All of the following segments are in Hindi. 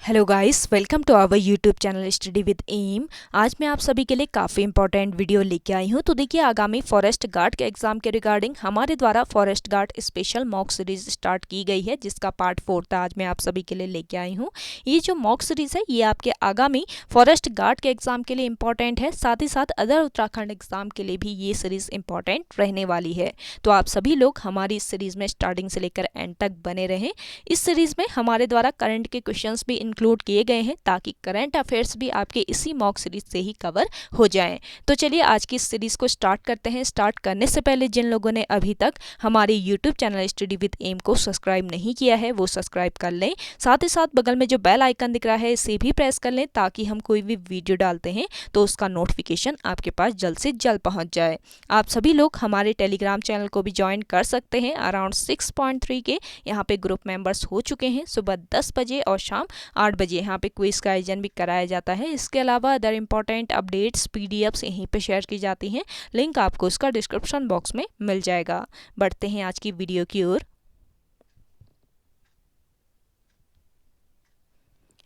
Hello guys, welcome to our YouTube channel study with M. आज मैं आप सभी के लिए काफ़ी इंपॉर्टेंट वीडियो लेके आई हूँ। तो देखिए, आगामी फॉरेस्ट गार्ड के एग्जाम के रिगार्डिंग हमारे द्वारा forest guard special mock series start की गई है, जिसका पार्ट 4 था आज मैं आप सभी के लिए लेके आई हूँ। ये जो मॉक सीरीज है ये आपके आगामी फॉरेस्ट गार्ड के एग्जाम के लिए इंपॉर्टेंट है, साथ ही साथ अदर उत्तराखंड एग्जाम के लिए भी ये सीरीज इंपॉर्टेंट रहने वाली है। तो आप सभी लोग हमारी इस सीरीज में स्टार्टिंग से लेकर एंड तक बने रहें। इस सीरीज में हमारे द्वारा करंट के क्वेश्चंस भी इंक्लूड किए गए हैं, ताकि करंट अफेयर्स भी आपके इसी मॉक सीरीज से ही कवर हो जाएं। तो चलिए आज की इस सीरीज को स्टार्ट करते हैं। स्टार्ट करने से पहले जिन लोगों ने अभी तक हमारे YouTube channel study with M को सब्सक्राइब नहीं किया है वो सब्सक्राइब कर लें। साथ ही साथ बगल में जो बेल आइकन दिख रहा है इसे भी प्रेस कर लें, ताकि हम कोई भी वीडियो डालते हैं तो उसका नोटिफिकेशन आपके पास जल्द से जल्द पहुंच जाए। आप सभी लोग हमारे टेलीग्राम चैनल को भी ज्वाइन कर सकते हैं। अराउंड 6.3 के यहाँ पे ग्रुप मेंबर्स हो चुके हैं। सुबह 10 बजे और शाम 8 बजे यहाँ पे क्विज का आयोजन भी कराया जाता है। इसके अलावा अदर इंपॉर्टेंट अपडेट्स पीडीएफ्स यहीं पे शेयर की जाती हैं। लिंक आपको इसका डिस्क्रिप्शन बॉक्स में मिल जाएगा। बढ़ते हैं आज की वीडियो की ओर।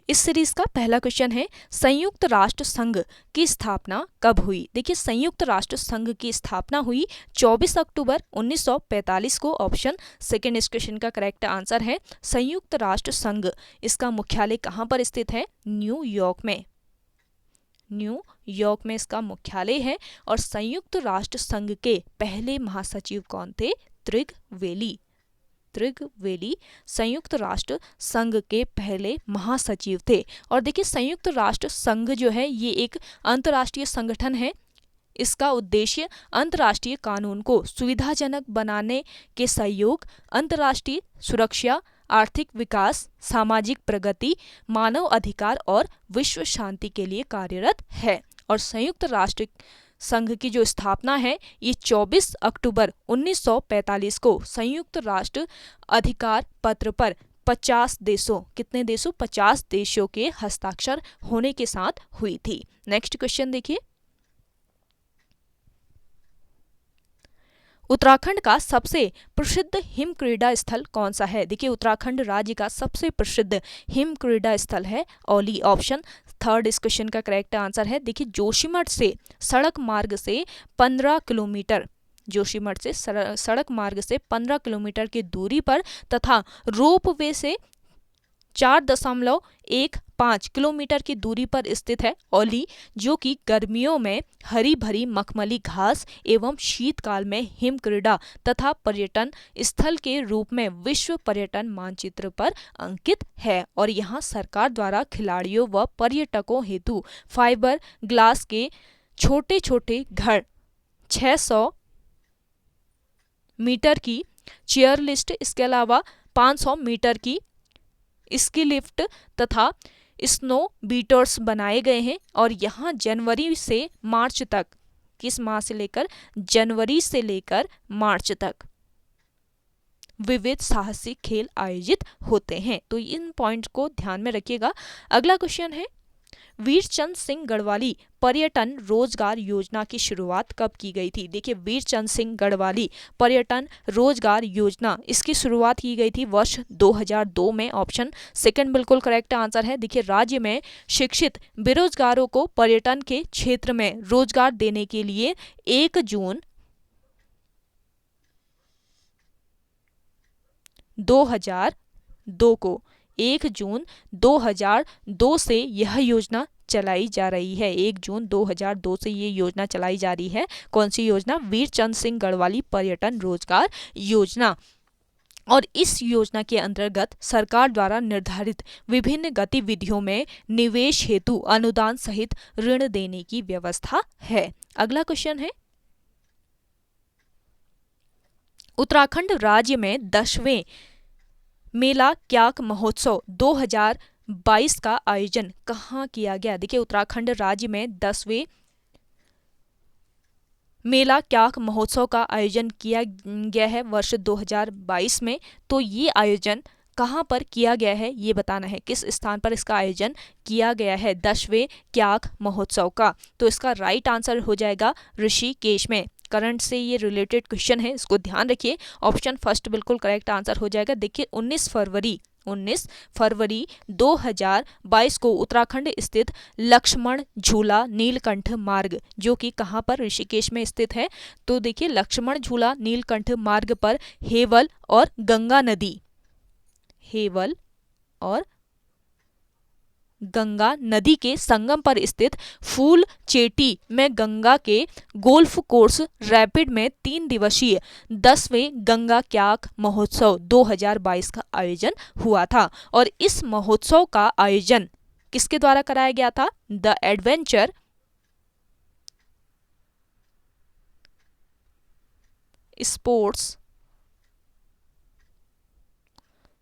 इस सीरीज का पहला क्वेश्चन है, संयुक्त राष्ट्र संघ की स्थापना कब हुई? देखिए, संयुक्त राष्ट्र संघ की स्थापना हुई 24 अक्टूबर 1945 को। ऑप्शन सेकंड इस क्वेश्चन का करेक्ट आंसर है संयुक्त राष्ट्र संघ। इसका मुख्यालय कहाँ पर स्थित है? न्यूयॉर्क में। न्यूयॉर्क में इसका मुख्यालय है। और संयुक्त राष्ट्र संघ के पहले महासचिव कौन थे? त्रिगवेली संयुक्त राष्ट्र संघ के पहले महासचिव थे। और देखिए, संयुक्त राष्ट्र संघ जो है ये एक अंतर्राष्ट्रीय संगठन है। इसका उद्देश्य अंतर्राष्ट्रीय कानून को सुविधाजनक बनाने के सहयोग, अंतर्राष्ट्रीय सुरक्षा, आर्थिक विकास, सामाजिक प्रगति, मानव अधिकार और विश्व शांति के लिए कार्यरत है। और संयुक्त राष्ट्र संघ की जो स्थापना है ये 24 अक्टूबर 1945 को संयुक्त राष्ट्र अधिकार पत्र पर 50 देशों, कितने देशों? 50 देशों के हस्ताक्षर होने के साथ हुई थी। नेक्स्ट क्वेश्चन देखिए, उत्तराखंड का सबसे प्रसिद्ध हिम क्रीड़ा स्थल कौन सा है? देखिए, उत्तराखंड राज्य का सबसे प्रसिद्ध हिम क्रीड़ा स्थल है औली। ऑप्शन थर्ड इस क्वेश्चन का करेक्ट आंसर है। देखिए, जोशीमठ से सड़क मार्ग से 15 किलोमीटर की दूरी पर तथा रोपवे से 4.15 किलोमीटर की दूरी पर स्थित है औली, जो कि गर्मियों में हरी भरी मखमली घास एवं शीतकाल में हिम क्रीड़ा तथा पर्यटन स्थल के रूप में विश्व पर्यटन मानचित्र पर अंकित है। और यहाँ सरकार द्वारा खिलाड़ियों व पर्यटकों हेतु फाइबर ग्लास के छोटे छोटे घर, 600 मीटर की चेयर लिफ्ट, इसके अलावा 500 मीटर की स्की लिफ्ट तथा स्नो बीटर्स बनाए गए हैं। और यहाँ जनवरी से मार्च तक, किस माह से लेकर? जनवरी से लेकर मार्च तक विविध साहसिक खेल आयोजित होते हैं। तो इन पॉइंट्स को ध्यान में रखिएगा। अगला क्वेश्चन है, वीरचंद सिंह गढ़वाली पर्यटन रोजगार योजना की शुरुआत कब की गई थी? देखिए, वीरचंद सिंह गढ़वाली पर्यटन रोजगार योजना, इसकी शुरुआत की गई थी वर्ष 2002 में। ऑप्शन सेकंड बिल्कुल करेक्ट आंसर है। देखिए, राज्य में शिक्षित बेरोजगारों को पर्यटन के क्षेत्र में रोजगार देने के लिए 1 जून 2002 से यह योजना चलाई जा रही है। 1 जून 2002 से ये योजना चलाई जा रही है। कौन सी योजना? वीरचंद सिंह गढ़वाली पर्यटन रोजगार योजना। और इस योजना के अंतर्गत सरकार द्वारा निर्धारित विभिन्न गतिविधियों में निवेश हेतु अनुदान सहित ऋण देने की व्यवस्था है। अगला क्वेश्चन है, उत्तराखंड राज्य में 10वें मेला क्याक महोत्सव 2022 का आयोजन कहाँ किया गया? देखिए, उत्तराखंड राज्य में 10वें मेला क्याक महोत्सव का आयोजन किया गया है वर्ष 2022 में। तो ये आयोजन कहाँ पर किया गया है ये बताना है, किस स्थान पर इसका आयोजन किया गया है 10वें क्याक महोत्सव का। तो इसका राइट आंसर हो जाएगा ऋषिकेश में। करंट से ये रिलेटेड क्वेश्चन है, इसको ध्यान रखिए। ऑप्शन फर्स्ट बिल्कुल करेक्ट आंसर हो जाएगा। देखिए, 19 फरवरी 19 फरवरी 2022 को उत्तराखंड स्थित लक्ष्मण झूला नीलकंठ मार्ग, जो कि कहाँ पर, ऋषिकेश में स्थित है। तो देखिए लक्ष्मण झूला नीलकंठ मार्ग पर हेवल और गंगा नदी, हेवल और गंगा नदी के संगम पर स्थित फूल चेटी में गंगा के गोल्फ कोर्स रैपिड में 3 दिवसीय 10वें गंगा क्याक महोत्सव 2022 का आयोजन हुआ था। और इस महोत्सव का आयोजन किसके द्वारा कराया गया था? The adventure sports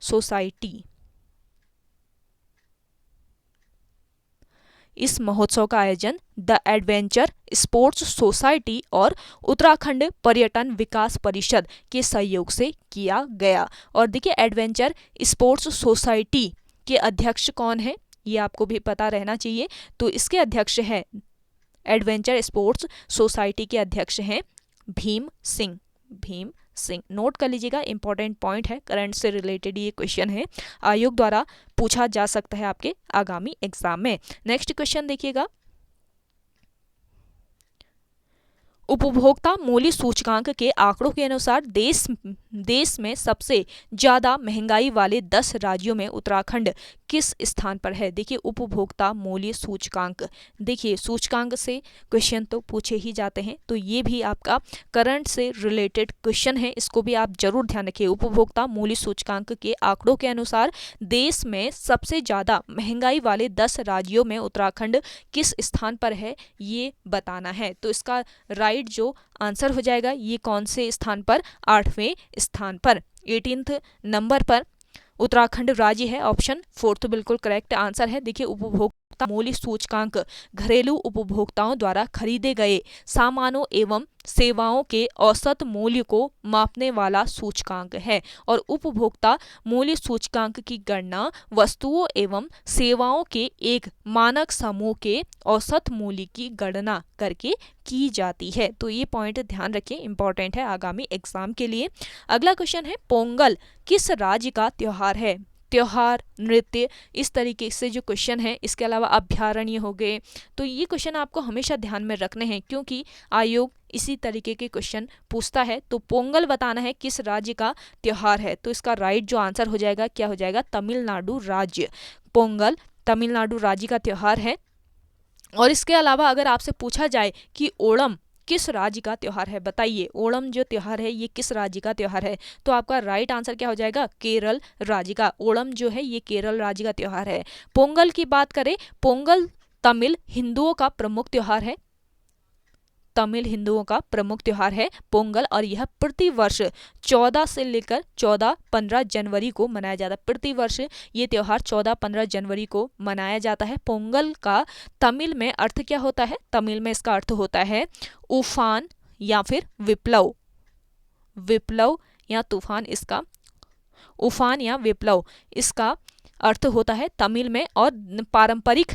society. इस महोत्सव का आयोजन द एडवेंचर स्पोर्ट्स सोसाइटी और उत्तराखंड पर्यटन विकास परिषद के सहयोग से किया गया। और देखिए एडवेंचर स्पोर्ट्स सोसाइटी के अध्यक्ष कौन है, ये आपको भी पता रहना चाहिए। तो इसके अध्यक्ष है, एडवेंचर स्पोर्ट्स सोसाइटी के अध्यक्ष हैं भीम सिंह। भीम सिंह नोट कर लीजिएगा, इंपॉर्टेंट पॉइंट है, करंट से रिलेटेड ये क्वेश्चन है, आयोग द्वारा पूछा जा सकता है आपके आगामी एग्जाम में। नेक्स्ट क्वेश्चन देखिएगा, उपभोक्ता मूल्य सूचकांक के आंकड़ों के अनुसार देश में सबसे ज्यादा महंगाई वाले 10 राज्यों में उत्तराखंड किस स्थान पर है? देखिए उपभोक्ता मूल्य सूचकांक, देखिए सूचकांक से क्वेश्चन तो पूछे ही जाते हैं, तो ये भी आपका करंट से रिलेटेड क्वेश्चन है, इसको भी आप जरूर ध्यान रखिए। उपभोक्ता मूल्य सूचकांक के आंकड़ों के अनुसार देश में सबसे ज्यादा महंगाई वाले 10 राज्यों में उत्तराखंड किस स्थान पर है, ये बताना है। तो इसका राइट जो आंसर हो जाएगा, ये कौन से स्थान पर? 8वें स्थान पर, 18th नंबर पर उत्तराखंड राज्य है। ऑप्शन 4 बिल्कुल करेक्ट आंसर है। देखिए उपभोक्ता मूल्य सूचकांक घरेलू उपभोक्ताओं द्वारा खरीदे गए सामानों एवं सेवाओं के औसत मूल्य को मापने वाला सूचकांक है। और उपभोक्ता मूल्य सूचकांक की गणना वस्तुओं एवं सेवाओं के एक मानक समूह के औसत मूल्य की गणना करके की जाती है। तो ये पॉइंट ध्यान रखिए, इंपॉर्टेंट है आगामी एग्जाम के लिए। अगला क्वेश्चन है, पोंगल किस राज्य का त्योहार है? त्योहार, नृत्य, इस तरीके से जो क्वेश्चन है, इसके अलावा अभ्यारण्य हो गए, तो ये क्वेश्चन आपको हमेशा ध्यान में रखने हैं, क्योंकि आयोग इसी तरीके के क्वेश्चन पूछता है। तो पोंगल बताना है किस राज्य का त्योहार है, तो इसका राइट जो आंसर हो जाएगा, क्या हो जाएगा? तमिलनाडु राज्य। पोंगल तमिलनाडु राज्य का त्योहार है। और इसके अलावा अगर आपसे पूछा जाए कि ओणम किस राज्य का त्योहार है, बताइए ओणम जो त्योहार है ये किस राज्य का त्योहार है, तो आपका राइट आंसर क्या हो जाएगा? केरल राज्य का। ओणम जो है ये केरल राज्य का त्योहार है। पोंगल की बात करें, पोंगल तमिल हिंदुओं का प्रमुख त्योहार है, तमिल हिंदुओं का प्रमुख त्योहार है पोंगल, और यह प्रति वर्ष 14 से लेकर 14-15 जनवरी को मनाया जाता है। प्रति वर्ष ये त्योहार 14-15 जनवरी को मनाया जाता है। पोंगल का तमिल में अर्थ क्या होता है? तमिल में इसका अर्थ होता है उफान या फिर विप्लव, विप्लव या तूफान, इसका उफान या विप्लव इसका अर्थ होता है तमिल में। और पारंपरिक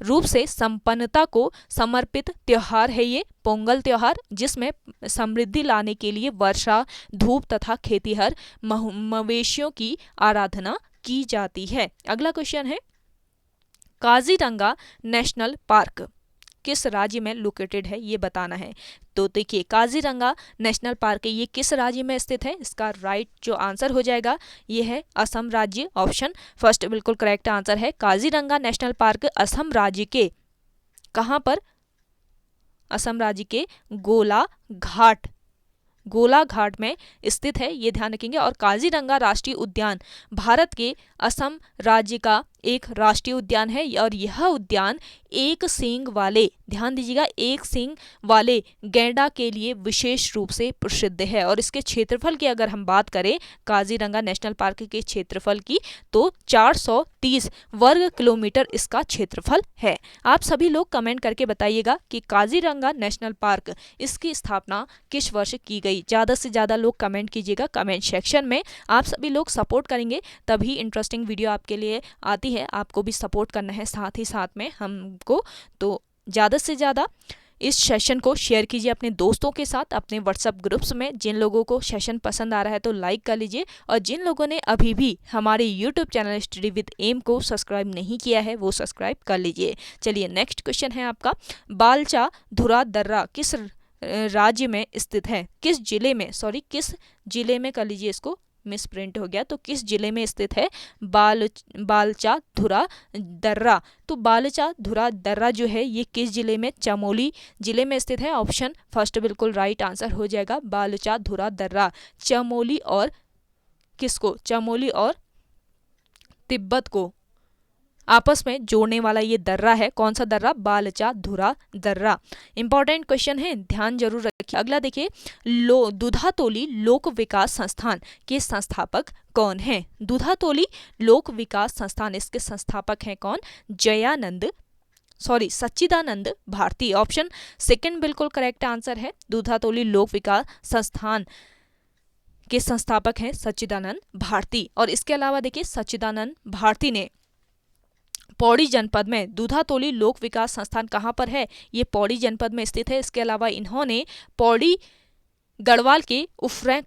रूप से संपन्नता को समर्पित त्योहार है ये पोंगल त्योहार, जिसमें समृद्धि लाने के लिए वर्षा, धूप तथा खेतीहर मवेशियों की आराधना की जाती है। अगला क्वेश्चन है, काजीरंगा नेशनल पार्क किस राज्य में लोकेटेड है, ये बताना है। तो देखिए काजीरंगा नेशनल पार्क ये किस राज्य में स्थित है, इसका राइट जो आंसर हो जाएगा ये है असम राज्य। ऑप्शन फर्स्ट बिल्कुल करेक्ट आंसर है। काजीरंगा नेशनल पार्क असम राज्य के कहाँ पर? असम राज्य के गोलाघाट में स्थित है, ये ध्यान रखेंगे। और काजीरंगा राष्ट्रीय उद्यान भारत के असम राज्य का एक राष्ट्रीय उद्यान है, और यह उद्यान एक सींग वाले, ध्यान दीजिएगा, एक सींग वाले गैंडा के लिए विशेष रूप से प्रसिद्ध है। और इसके क्षेत्रफल की अगर हम बात करें काजीरंगा नेशनल पार्क के क्षेत्रफल की, तो 430 वर्ग किलोमीटर इसका क्षेत्रफल है। आप सभी लोग कमेंट करके बताइएगा कि काजीरंगा नेशनल पार्क इसकी स्थापना किस वर्ष की गई। ज़्यादा से ज़्यादा लोग कमेंट कीजिएगा कमेंट सेक्शन में। आप सभी लोग सपोर्ट करेंगे तभी इंटरेस्टिंग वीडियो आपके लिए आती है, आपको भी सपोर्ट करना है साथ ही साथ में हमको। तो ज़्यादा से ज़्यादा इस सेशन को शेयर कीजिए अपने दोस्तों के साथ, अपने व्हाट्सएप ग्रुप्स में। जिन लोगों को सेशन पसंद आ रहा है तो लाइक कर लीजिए, और जिन लोगों ने अभी भी हमारे YouTube channel study with M को सब्सक्राइब नहीं किया है वो सब्सक्राइब कर लीजिए। चलिए नेक्स्ट क्वेश्चन है आपका, बालचा धुरा दर्रा किस राज्य में स्थित है? किस जिले में, सॉरी किस जिले में कर लीजिए, इसको मिस प्रिंट हो गया, तो किस जिले में स्थित है बालचा धुरा दर्रा? तो बालचा धुरा दर्रा जो है ये किस जिले में, चमोली जिले में स्थित है। ऑप्शन फर्स्ट बिल्कुल राइट आंसर हो जाएगा, बालचा धुरा दर्रा चमोली और किसको, चमोली और तिब्बत को आपस में जोड़ने वाला ये दर्रा है। कौन सा दर्रा? बालचा धुरा दर्रा। इंपॉर्टेंट क्वेश्चन है, ध्यान जरूर रखिए। अगला देखिए, दुधातोली लोक विकास संस्थान के संस्थापक कौन हैं? दुधातोली लोक विकास संस्थान, इसके संस्थापक हैं कौन? सच्चिदानंद भारती। ऑप्शन सेकंड बिल्कुल करेक्ट आंसर है, दुधातोली लोक विकास संस्थान के संस्थापक हैं सच्चिदानंद भारती। और इसके अलावा देखिए, सच्चिदानंद भारती ने पौड़ी जनपद में, दुधातोली लोक विकास संस्थान कहाँ पर है? ये पौड़ी जनपद में स्थित है। इसके अलावा इन्होंने पौड़ी गढ़वाल के उफरें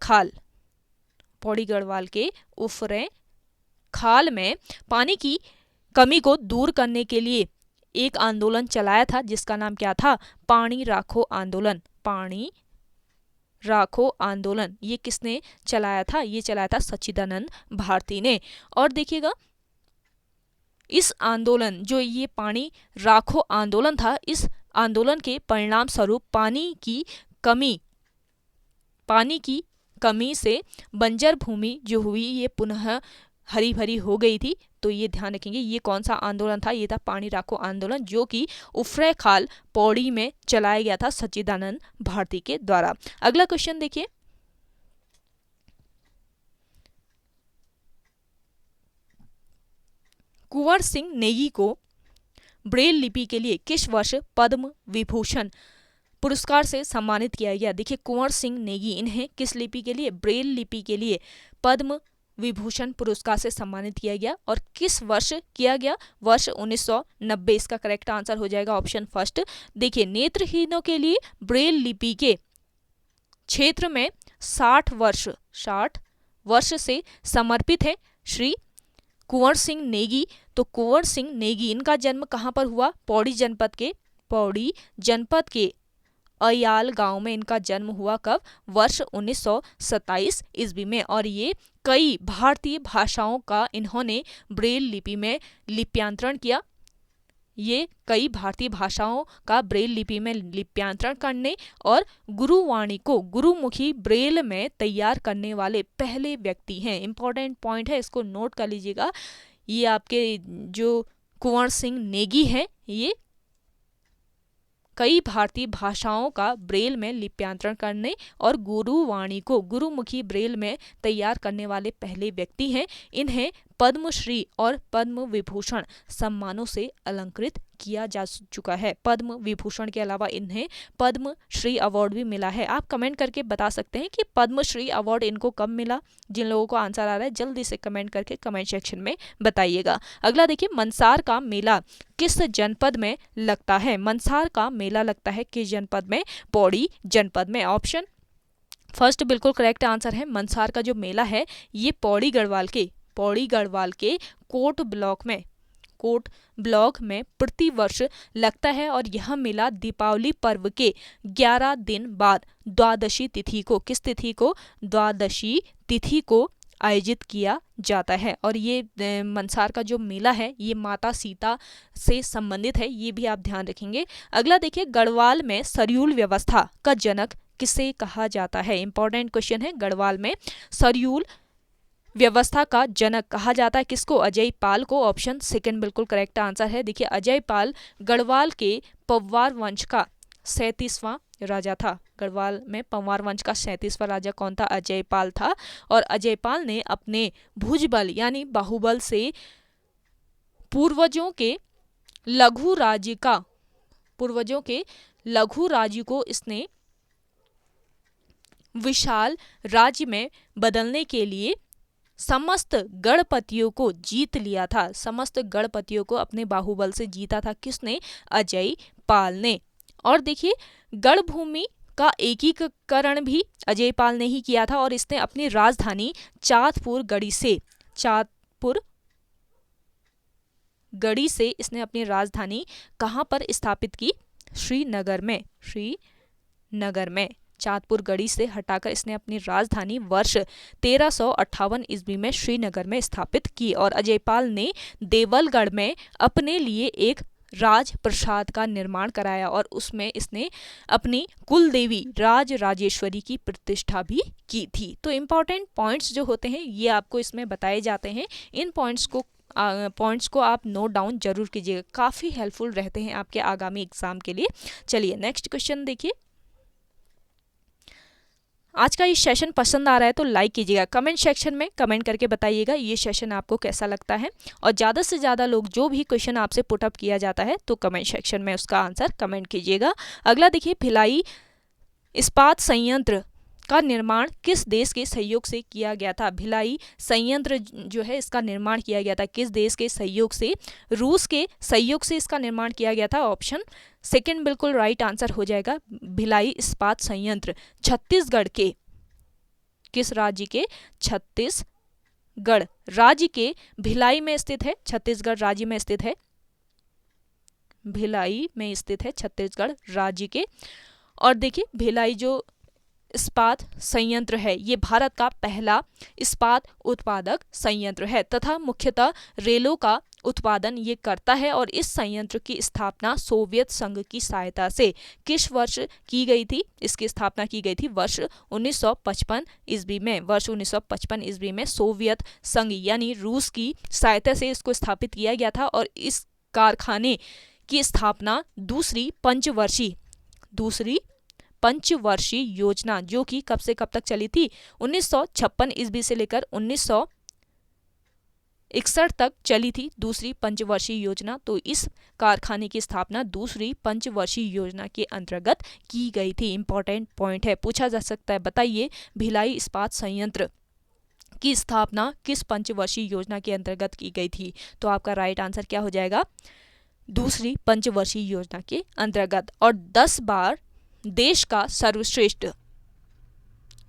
खाल में पानी की कमी को दूर करने के लिए एक आंदोलन चलाया था, जिसका नाम क्या था? पानी राखो आंदोलन। पानी राखो आंदोलन ये किसने चलाया था? ये चलाया था सच्चिदानंद भारती ने। और देखिएगा, इस आंदोलन, जो ये पानी राखो आंदोलन था, इस आंदोलन के परिणाम स्वरूप पानी की कमी से बंजर भूमि जो हुई ये पुनः हरी भरी हो गई थी। तो ये ध्यान रखेंगे, ये कौन सा आंदोलन था? ये था पानी राखो आंदोलन, जो कि उफरे खाल पौड़ी में चलाया गया था सच्चिदानंद भारती के द्वारा। अगला क्वेश्चन देखिए, कुंवर सिंह नेगी को ब्रेल लिपि के लिए किस वर्ष पद्म विभूषण पुरस्कार से सम्मानित किया गया? देखिए, कुंवर सिंह नेगी, इन्हें किस लिपि के लिए? ब्रेल लिपि के लिए पद्म विभूषण पुरस्कार से सम्मानित किया गया। और किस वर्ष किया गया? वर्ष 1990 इसका करेक्ट आंसर हो जाएगा, ऑप्शन फर्स्ट। देखिए, नेत्रहीनों के लिए ब्रेल लिपि के क्षेत्र में 60 वर्ष से समर्पित है श्री कुंवर सिंह नेगी। तो कुंवर सिंह नेगी, इनका जन्म कहाँ पर हुआ? पौड़ी जनपद के अयाल गांव में इनका जन्म हुआ। कब? वर्ष 1927 ईस्वी में। और ये कई भारतीय भाषाओं का इन्होंने ब्रेल लिपि में लिप्यांतरण किया। ये कई भारतीय भाषाओं का ब्रेल लिपि में लिप्यांतरण करने और गुरुवाणी को गुरुमुखी ब्रेल में तैयार करने वाले पहले व्यक्ति हैं। इंपॉर्टेंट पॉइंट है, इसको नोट कर लीजिएगा। ये आपके जो कुंवर सिंह नेगी हैं, ये कई भारतीय भाषाओं का ब्रेल में लिप्यांतरण करने और गुरुवाणी को गुरुमुखी ब्रेल में तैयार करने वाले पहले व्यक्ति हैं। इन्हें पद्मश्री और पद्म विभूषण सम्मानों से अलंकृत किया जा चुका है। पद्म विभूषण के अलावा इन्हें पद्मश्री अवार्ड भी मिला है। आप कमेंट करके बता सकते हैं कि पद्मश्री अवार्ड इनको कब मिला। जिन लोगों को आंसर आ रहा है जल्दी से कमेंट करके कमेंट सेक्शन में बताइएगा। अगला देखिए, मंसार का मेला किस जनपद में लगता है? मंसार का मेला लगता है किस जनपद में? पौड़ी जनपद में। ऑप्शन फर्स्ट बिल्कुल करेक्ट आंसर है। मंसार का जो मेला है ये पौड़ी गढ़वाल के कोट ब्लॉक में प्रतिवर्ष लगता है। और यह मेला दीपावली पर्व के 11 दिन बाद द्वादशी तिथि को, किस तिथि को? द्वादशी तिथि को आयोजित किया जाता है। और ये मंसार का जो मेला है ये माता सीता से संबंधित है, ये भी आप ध्यान रखेंगे। अगला देखिए, गढ़वाल में सरयूल व्यवस्था का जनक किसे कहा जाता है? इंपॉर्टेंट क्वेश्चन है। गढ़वाल में सरयूल व्यवस्था का जनक कहा जाता है किसको? अजय पाल को। ऑप्शन सेकंड बिल्कुल करेक्ट आंसर है। देखिए, अजय पाल गढ़वाल के पंवार वंश का 37वां राजा था। गढ़वाल में पंवार वंश का 37वां राजा कौन था? अजय पाल था। और अजय पाल ने अपने भुजबल यानी बाहुबल से पूर्वजों के लघु राज्य को इसने विशाल राज्य में बदलने के लिए समस्त गणपतियों को जीत लिया था। समस्त गणपतियों को अपने बाहुबल से जीता था। किसने? अजय पाल ने। और देखिए गढ़भूमि का एकीकरण भी अजय पाल ने ही किया था और इसने अपनी राजधानी चाँदपुर गढ़ी से इसने अपनी राजधानी कहाँ पर स्थापित की? श्रीनगर में चाँदपुर गढ़ी से हटाकर इसने अपनी राजधानी वर्ष 1358 ईस्वी में श्रीनगर में स्थापित की। और अजयपाल ने देवलगढ़ में अपने लिए एक राजप्रसाद का निर्माण कराया और उसमें इसने अपनी कुल देवी राजराजेश्वरी की प्रतिष्ठा भी की थी। तो इम्पॉर्टेंट पॉइंट्स जो होते हैं ये आपको इसमें बताए जाते हैं। इन पॉइंट्स को आप नोट डाउन जरूर कीजिएगा, काफ़ी हेल्पफुल रहते हैं आपके आगामी एग्जाम के लिए। चलिए नेक्स्ट क्वेश्चन देखिए। आज का ये सेशन पसंद आ रहा है तो लाइक कीजिएगा, कमेंट सेक्शन में कमेंट करके बताइएगा ये सेशन आपको कैसा लगता है। और ज़्यादा से ज़्यादा लोग जो भी क्वेश्चन आपसे पुटअप किया जाता है तो कमेंट सेक्शन में उसका आंसर कमेंट कीजिएगा। अगला देखिए, भिलाई इस्पात संयंत्र का निर्माण किस देश के सहयोग से किया गया था? भिलाई संयंत्र जो है इसका निर्माण किया गया था किस देश के सहयोग से? रूस के सहयोग से इसका निर्माण किया गया था। ऑप्शन सेकंड बिल्कुल राइट आंसर हो जाएगा। भिलाई इस्पात संयंत्र छत्तीसगढ़ के किस राज्य के? छत्तीसगढ़ राज्य के भिलाई में स्थित है। छत्तीसगढ़ राज्य में स्थित है, भिलाई में स्थित है छत्तीसगढ़ राज्य के। और देखिए भिलाई जो इस्पात संयंत्र है ये भारत का पहला इस्पात उत्पादक संयंत्र है तथा मुख्यतः रेलों का उत्पादन ये करता है। और इस संयंत्र की स्थापना सोवियत संघ की सहायता से किस वर्ष की गई थी? इसकी स्थापना की गई थी वर्ष 1955 ईस्वी में। वर्ष 1955 ईस्वी में सोवियत संघ यानी रूस की सहायता से इसको स्थापित किया गया था। और इस कारखाने की स्थापना दूसरी पंचवर्षीय योजना जो कि कब से कब तक चली थी? 1956 ईस्वी से लेकर 1961 तक चली थी दूसरी पंचवर्षीय योजना। तो इस कारखाने की स्थापना दूसरी पंचवर्षीय योजना के अंतर्गत की गई थी। इंपॉर्टेंट पॉइंट है, पूछा जा सकता है। बताइए भिलाई इस्पात संयंत्र की स्थापना किस पंचवर्षीय योजना के अंतर्गत की गई थी? तो आपका राइट आंसर क्या हो जाएगा? दूसरी पंचवर्षीय योजना के अंतर्गत। और 10 बार देश का सर्वश्रेष्ठ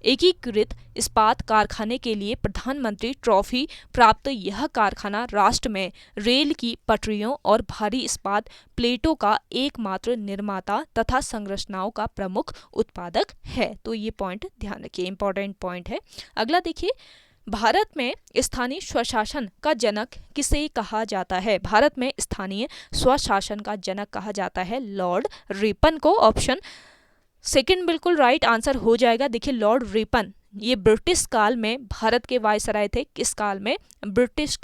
एकीकृत इस्पात कारखाने के लिए प्रधानमंत्री ट्रॉफी प्राप्त यह कारखाना राष्ट्र में रेल की पटरियों और भारी इस्पात प्लेटों का एकमात्र निर्माता तथा संरचनाओं का प्रमुख उत्पादक है। तो ये पॉइंट ध्यान रखिए, इंपॉर्टेंट पॉइंट है। अगला देखिए, भारत में स्थानीय स्वशासन का जनक किसे कहा जाता है? भारत में स्थानीय स्वशासन का जनक कहा जाता है लॉर्ड रिपन को। ऑप्शन सेकंड बिल्कुल राइट आंसर हो जाएगा। देखिए लॉर्ड रिपन ये ब्रिटिश काल में भारत के वायसराय थे। किस काल में? ब्रिटिश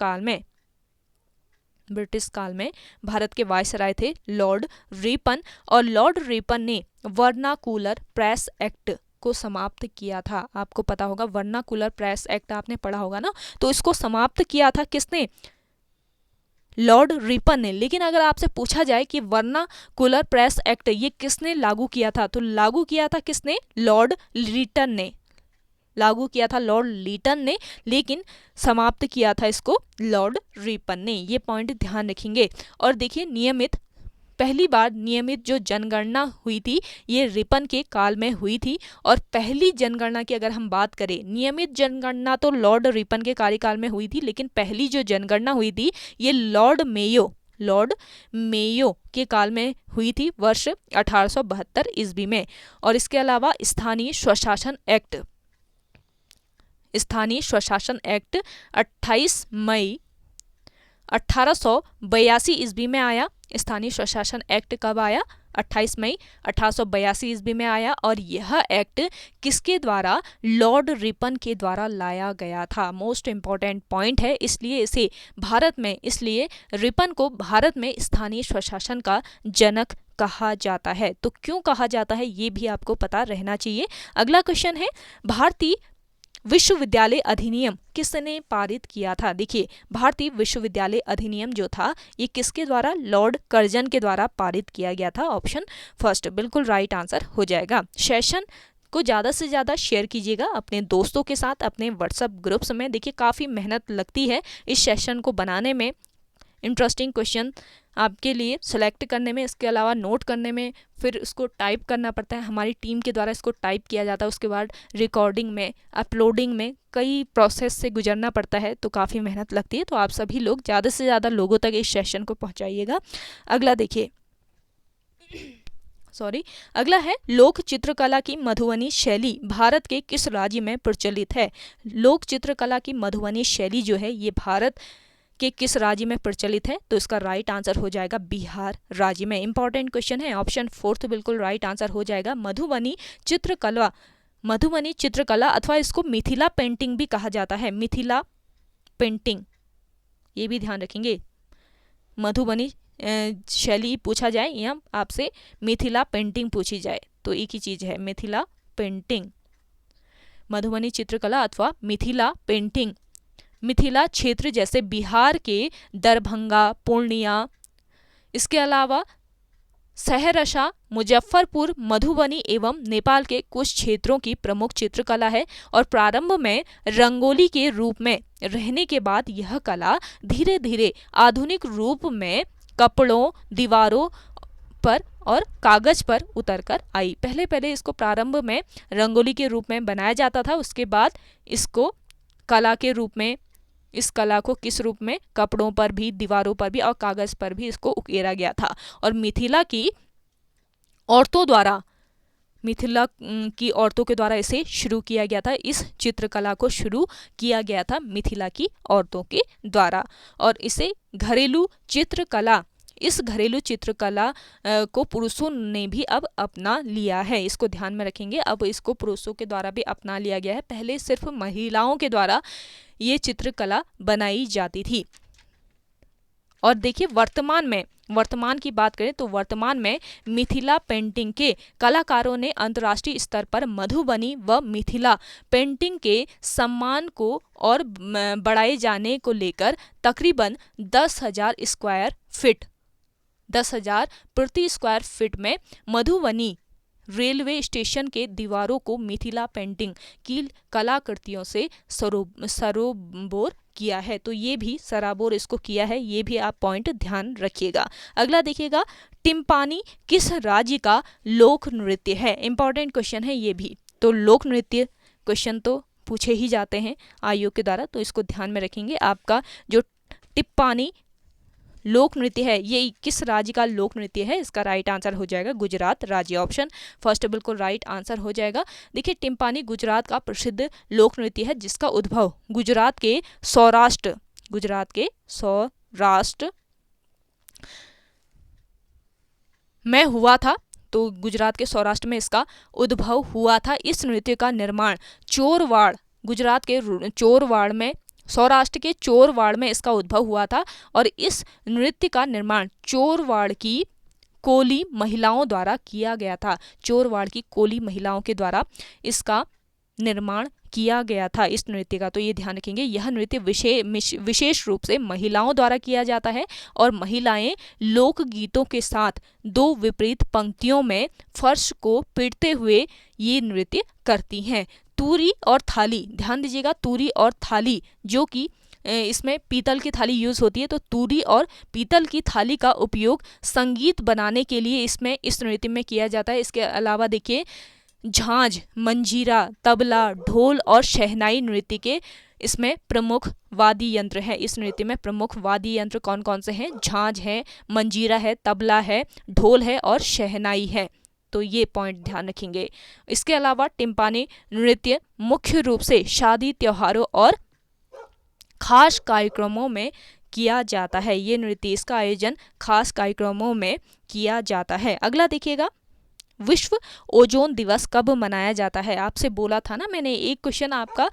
काल में भारत के वायसराय थे लॉर्ड रिपन। और लॉर्ड रिपन ने वर्नाकुलर प्रेस एक्ट को समाप्त किया था। आपको पता होगा वर्नाकुलर प्रेस एक्ट आपने पढ़ा होगा ना, तो इसको समाप्त किया था किसने? लॉर्ड रिपन ने। लेकिन अगर आपसे पूछा जाए कि वर्नाकुलर प्रेस एक्ट ये किसने लागू किया था, तो लागू किया था किसने? लॉर्ड लिटन ने लागू किया था, लॉर्ड लिटन ने। लेकिन समाप्त किया था इसको लॉर्ड रिपन ने। ये पॉइंट ध्यान रखेंगे। और देखिए पहली बार नियमित जो जनगणना हुई थी ये रिपन के काल में हुई थी। और पहली जनगणना की अगर हम बात करें, नियमित जनगणना तो लॉर्ड रिपन के कार्यकाल में हुई थी, लेकिन पहली जो जनगणना हुई थी ये लॉर्ड मेयो के काल में हुई थी वर्ष 1872 ईस्वी में। और इसके अलावा स्थानीय स्वशासन एक्ट 28 मई 1882 ईस्वी में आया। स्थानीय स्वशासन एक्ट कब आया? 28 मई 1882 ईस्वी में आया। और यह एक्ट किसके द्वारा? लॉर्ड रिपन के द्वारा लाया गया था। मोस्ट इंपॉर्टेंट पॉइंट है, इसलिए रिपन को भारत में स्थानीय स्वशासन का जनक कहा जाता है। तो क्यों कहा जाता है ये भी आपको पता रहना चाहिए। अगला क्वेश्चन है, भारतीय विश्वविद्यालय अधिनियम किसने पारित किया था? देखिए भारतीय विश्वविद्यालय अधिनियम जो था ये किसके द्वारा? लॉर्ड कर्जन के द्वारा पारित किया गया था। ऑप्शन फर्स्ट बिल्कुल राइट आंसर हो जाएगा। सेशन को ज़्यादा से ज़्यादा शेयर कीजिएगा अपने दोस्तों के साथ, अपने व्हाट्सएप ग्रुप्स में। देखिए काफ़ी मेहनत लगती है इस सेशन को बनाने में, इंटरेस्टिंग क्वेश्चन आपके लिए सेलेक्ट करने में, इसके अलावा नोट करने में, फिर उसको टाइप करना पड़ता है, हमारी टीम के द्वारा इसको टाइप किया जाता है, उसके बाद रिकॉर्डिंग में, अपलोडिंग में कई प्रोसेस से गुजरना पड़ता है, तो काफ़ी मेहनत लगती है। तो आप सभी लोग ज़्यादा से ज़्यादा लोगों तक इस सेशन को पहुँचाइएगा। अगला देखिए, अगला है लोक चित्रकला की मधुबनी शैली भारत के किस राज्य में प्रचलित है। लोक चित्रकला की मधुबनी शैली जो है ये भारत के किस राज्य में प्रचलित है, तो इसका राइट आंसर हो जाएगा बिहार राज्य में। इंपॉर्टेंट क्वेश्चन है, ऑप्शन 4 बिल्कुल राइट आंसर हो जाएगा। मधुबनी चित्रकला अथवा इसको मिथिला पेंटिंग भी कहा जाता है, मिथिला पेंटिंग, ये भी ध्यान रखेंगे। मधुबनी शैली पूछा जाए या आपसे मिथिला पेंटिंग पूछी जाए तो एक ही चीज है, मिथिला पेंटिंग। मधुबनी चित्रकला अथवा मिथिला पेंटिंग मिथिला क्षेत्र जैसे बिहार के दरभंगा, पूर्णिया, इसके अलावा सहरसा, मुजफ्फरपुर, मधुबनी एवं नेपाल के कुछ क्षेत्रों की प्रमुख चित्रकला है और प्रारंभ में रंगोली के रूप में रहने के बाद यह कला धीरे धीरे आधुनिक रूप में कपड़ों, दीवारों पर और कागज पर उतरकर आई। पहले इसको प्रारंभ में रंगोली के रूप में बनाया जाता था, उसके बाद इसको कला के रूप में, इस कला को किस रूप में, कपड़ों पर भी, दीवारों पर भी और कागज पर भी इसको उकेरा गया था। और मिथिला की औरतों के द्वारा इसे शुरू किया गया था, इस चित्रकला को शुरू किया गया था मिथिला की औरतों के द्वारा। और इसे इस घरेलू चित्रकला को पुरुषों ने भी अब अपना लिया है, इसको ध्यान में रखेंगे। अब इसको पुरुषों के द्वारा भी अपना लिया गया है, पहले सिर्फ महिलाओं के द्वारा ये चित्रकला बनाई जाती थी। और देखिए वर्तमान की बात करें तो वर्तमान में मिथिला पेंटिंग के कलाकारों ने अंतर्राष्ट्रीय स्तर पर मधुबनी व मिथिला पेंटिंग के सम्मान को और बढ़ाए जाने को लेकर तकरीबन 10,000 प्रति स्क्वायर फीट में मधुबनी रेलवे स्टेशन के दीवारों को मिथिला पेंटिंग की कलाकृतियों से सरोबोर किया है। तो ये भी सराबोर इसको किया है, ये भी आप पॉइंट ध्यान रखिएगा। अगला देखिएगा, टिम्पानी किस राज्य का लोक नृत्य है। इंपॉर्टेंट क्वेश्चन है ये भी। तो लोक नृत्य क्वेश्चन तो पूछे ही जाते हैं आयोग के द्वारा, तो इसको ध्यान में रखेंगे। आपका जो टिप्पानी लोक नृत्य है ये किस राज्य का लोक नृत्य है, इसका राइट आंसर हो जाएगा गुजरात राज्य। ऑप्शन फर्स्ट बिल्कुल राइट आंसर हो जाएगा। देखिए टिम्पानी गुजरात का प्रसिद्ध लोक नृत्य है जिसका उद्भव गुजरात के सौराष्ट्र में हुआ था। तो गुजरात के सौराष्ट्र में इसका उद्भव हुआ था। इस नृत्य का निर्माण गुजरात के चोरवाड़ में, सौराष्ट्र के चोरवाड़ में इसका उद्भव हुआ था और इस नृत्य का निर्माण चोरवाड़ की कोली महिलाओं द्वारा किया गया था। चोरवाड़ की कोली महिलाओं के द्वारा इसका निर्माण किया गया था इस नृत्य का। तो ये ध्यान रखेंगे, यह नृत्य विशेष रूप से महिलाओं द्वारा किया जाता है और महिलाएं लोकगीतों के साथ दो विपरीत पंक्तियों में फर्श को पीटते हुए ये नृत्य करती हैं। तूरी और थाली, ध्यान दीजिएगा, तूरी और थाली, जो कि इसमें पीतल की थाली यूज होती है, तो तूरी और पीतल की थाली का उपयोग संगीत बनाने के लिए इस नृत्य में किया जाता है। इसके अलावा देखिए झांझ, मंजीरा, तबला, ढोल और शहनाई नृत्य के इसमें प्रमुख वाद्य यंत्र है। इस नृत्य में प्रमुख वाद्य यंत्र कौन कौन से हैं? झांझ है, मंजीरा है, तबला है, ढोल है और शहनाई है। तो ये पॉइंट ध्यान रखेंगे। इसके अलावा टिम्पानी नृत्य मुख्य रूप से शादी, त्योहारों और खास कार्यक्रमों में किया जाता है। ये नृत्य, इसका आयोजन खास कार्यक्रमों में किया जाता है। अगला देखिएगा, विश्व ओजोन दिवस कब मनाया जाता है? आपसे बोला था ना मैंने, एक क्वेश्चन आपका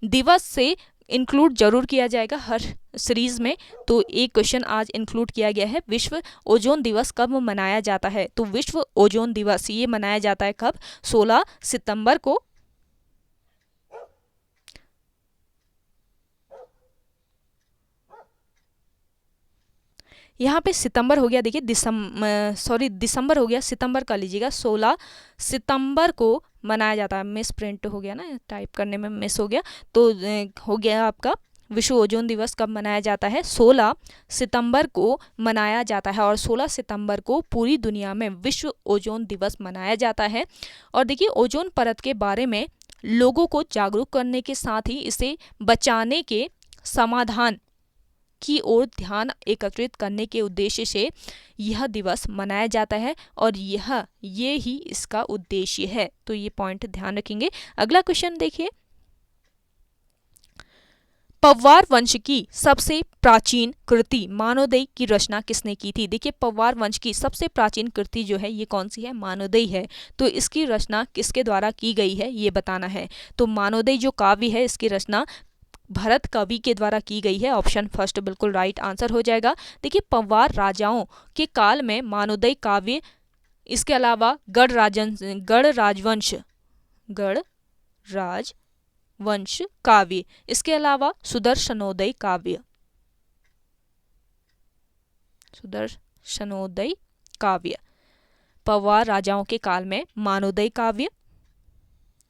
दिवस से इंक्लूड जरूर किया जाएगा हर सीरीज में। तो एक क्वेश्चन आज इंक्लूड किया गया है, विश्व ओजोन दिवस कब मनाया जाता है? तो विश्व ओजोन दिवस ये मनाया जाता है कब? 16 सितंबर को। यहाँ पे सितंबर हो गया, देखिए दिसंबर हो गया, सितंबर का लीजिएगा। 16 सितंबर को मनाया जाता है। मिस प्रिंट हो गया ना, टाइप करने में मिस हो गया, तो हो गया आपका विश्व ओजोन दिवस कब मनाया जाता है? 16 सितंबर को मनाया जाता है और 16 सितंबर को पूरी दुनिया में विश्व ओजोन दिवस मनाया जाता है। और देखिए ओजोन परत के बारे में लोगों को जागरूक करने के साथ ही इसे बचाने के समाधान की ओर ध्यान एकत्रित करने के उद्देश्य से यह दिवस मनाया जाता है और ये ही इसका उद्देश्य है। तो ये पॉइंट ध्यान रखेंगे। अगला क्वेश्चन देखिए, पवार वंश की सबसे प्राचीन कृति मानवदय की रचना किसने की थी? देखिए पवार वंश की सबसे प्राचीन कृति जो है ये कौन सी है? मानवदय है। तो इसकी रचना किसके द्वारा की गई है ये बताना है। तो मानवदय जो काव्य है इसकी रचना भरत कवि के द्वारा की गई है। ऑप्शन फर्स्ट बिल्कुल राइट आंसर हो जाएगा। देखिए पवार राजाओं के काल में मानवदय काव्य, इसके अलावा गढ़ राजवंश काव्य, इसके अलावा सुदर्शनोदय काव्य, पवार राजाओं के काल में मानवदय काव्य,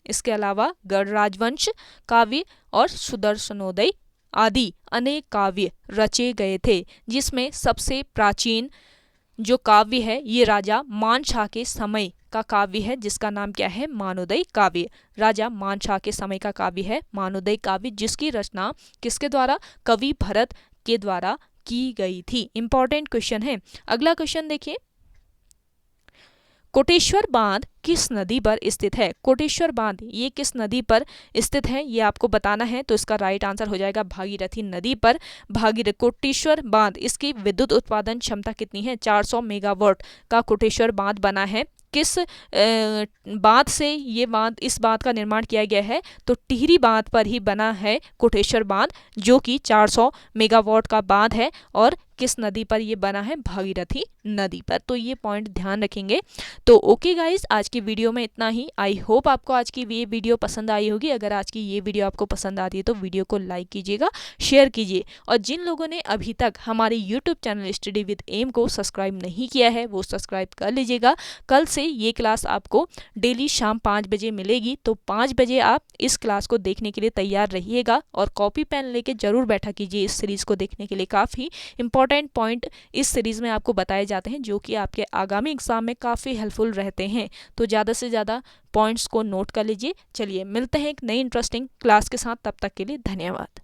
इसके अलावा गढ़ राजवंश काव्य और सुदर्शनोदय आदि अनेक काव्य रचे गए थे, जिसमें सबसे प्राचीन जो काव्य है ये राजा मानशाह के समय का काव्य है, जिसका नाम क्या है? मानवदय काव्य। राजा मानशाह के समय का काव्य है मानवदय काव्य, जिसकी रचना किसके द्वारा? कवि भरत के द्वारा की गई थी। इंपॉर्टेंट क्वेश्चन है। अगला क्वेश्चन देखिए, कोटेश्वर बांध किस नदी पर स्थित है? कोटेश्वर बांध ये किस नदी पर स्थित है ये आपको बताना है। तो इसका राइट आंसर हो जाएगा भागीरथी नदी पर। कोटेश्वर बांध, इसकी विद्युत उत्पादन क्षमता कितनी है? 400 मेगावाट का कोटेश्वर बांध बना है। किस बांध से ये इस बांध का निर्माण किया गया है? तो टिहरी बांध पर ही बना है कोटेश्वर बांध, जो कि 400 मेगावाट का बांध है। और किस नदी पर ये बना है? भागीरथी नदी पर। तो ये पॉइंट ध्यान रखेंगे। तो ओके गाइस, आज की वीडियो में इतना ही। आई होप आपको आज की ये वीडियो पसंद आई होगी। अगर आज की ये वीडियो आपको पसंद आती है तो वीडियो को लाइक कीजिएगा, शेयर कीजिए। और जिन लोगों ने अभी तक हमारे YouTube channel study with M को सब्सक्राइब नहीं किया है वो सब्सक्राइब कर लीजिएगा। कल से ये क्लास आपको डेली शाम 5 बजे मिलेगी। तो 5 बजे आप इस क्लास को देखने के लिए तैयार रहिएगा और कॉपी पेन लेके जरूर बैठा कीजिए इस सीरीज को देखने के लिए। काफ़ी इंपॉर्टेंट पॉइंट इस सीरीज में आपको बताए जाते हैं जो कि आपके आगामी एग्जाम में काफ़ी हेल्पफुल रहते हैं। तो ज़्यादा से ज़्यादा पॉइंट्स को नोट कर लीजिए। चलिए मिलते हैं एक नई इंटरेस्टिंग क्लास के साथ, तब तक के लिए धन्यवाद।